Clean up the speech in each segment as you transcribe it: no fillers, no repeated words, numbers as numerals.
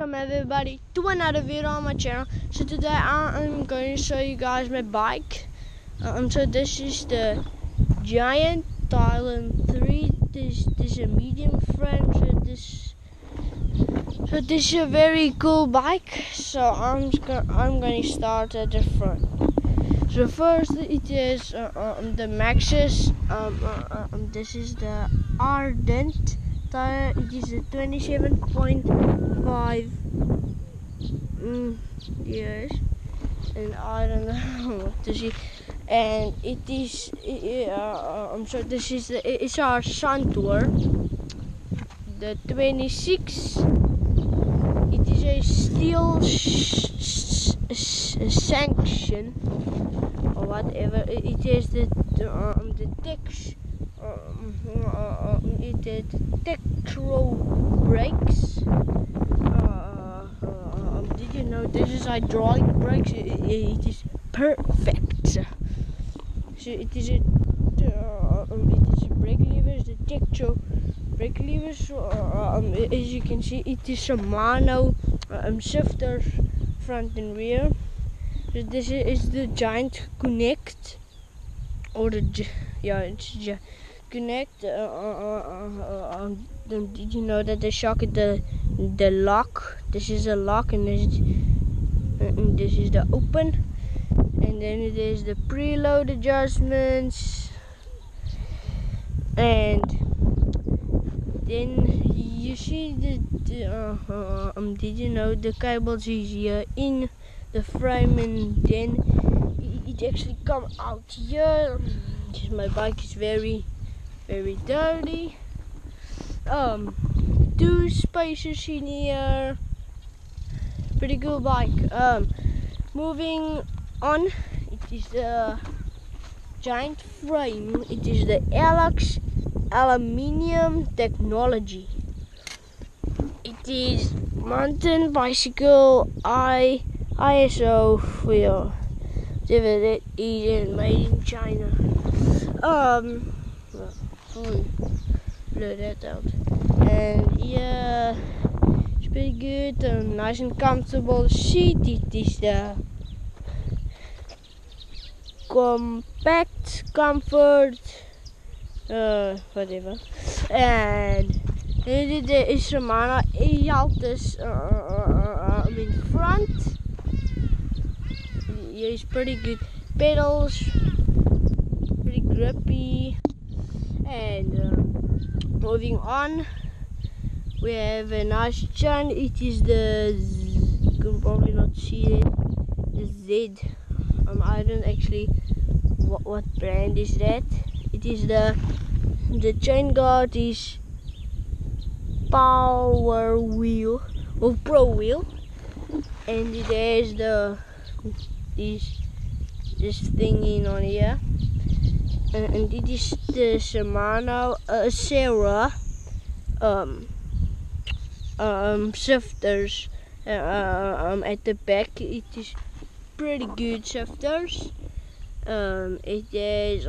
Welcome everybody to another video on my channel. So today I'm going to show you guys my bike. So this is the Giant Thailand 3. This is a medium frame. So this is a very cool bike. So I'm going to start at the front. So first it is the Maxxis. This is the Ardent tire. It is a 27.5 years, and I don't know what to see. And it is so this is it's our Sun Tour, the 26. It is a steel sanction or whatever. It is the Tex. It is Tektro brakes. Did you know this is hydraulic brakes? It is perfect. So it is a brake levers, the Tektro brake levers. As you can see, it is Shimano shifters front and rear. So this is the Giant Connect, or it's Connect. Did you know that the shock is the lock? This is a lock, and this is the open, and then it is the preload adjustments, and then you see did you know the cables is here in the frame, and then it actually come out here. My bike is very dirty. 2 spaces in here. Pretty cool bike. Moving on, it is the Giant frame. It is the Alex aluminium technology. It is mountain bicycle ISO wheel. It is made in China. Blur that out. And yeah, it's pretty good. Nice and comfortable seat. It is the compact comfort, whatever. And it is Shimano Altus in front. Yeah, it's pretty good. Pedals, pretty grippy. And moving on, we have a nice chain. It is the you can probably not see it. The Z. I don't actually what brand is that. It is the chain guard is Power Wheel or Pro Wheel, and it has this thingy on here. And it is the Shimano Serra shifters at the back. It is pretty good shifters. It is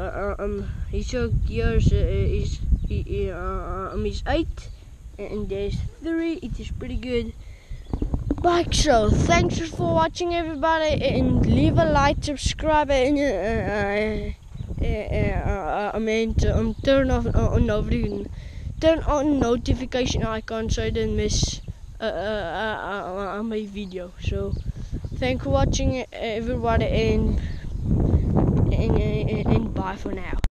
his gears is 8, and there's 3. It is pretty good bike. So thanks for watching everybody, and leave a like, subscribe, and turn on notification icon so you don't miss my video. So thanks for watching everybody, and bye for now.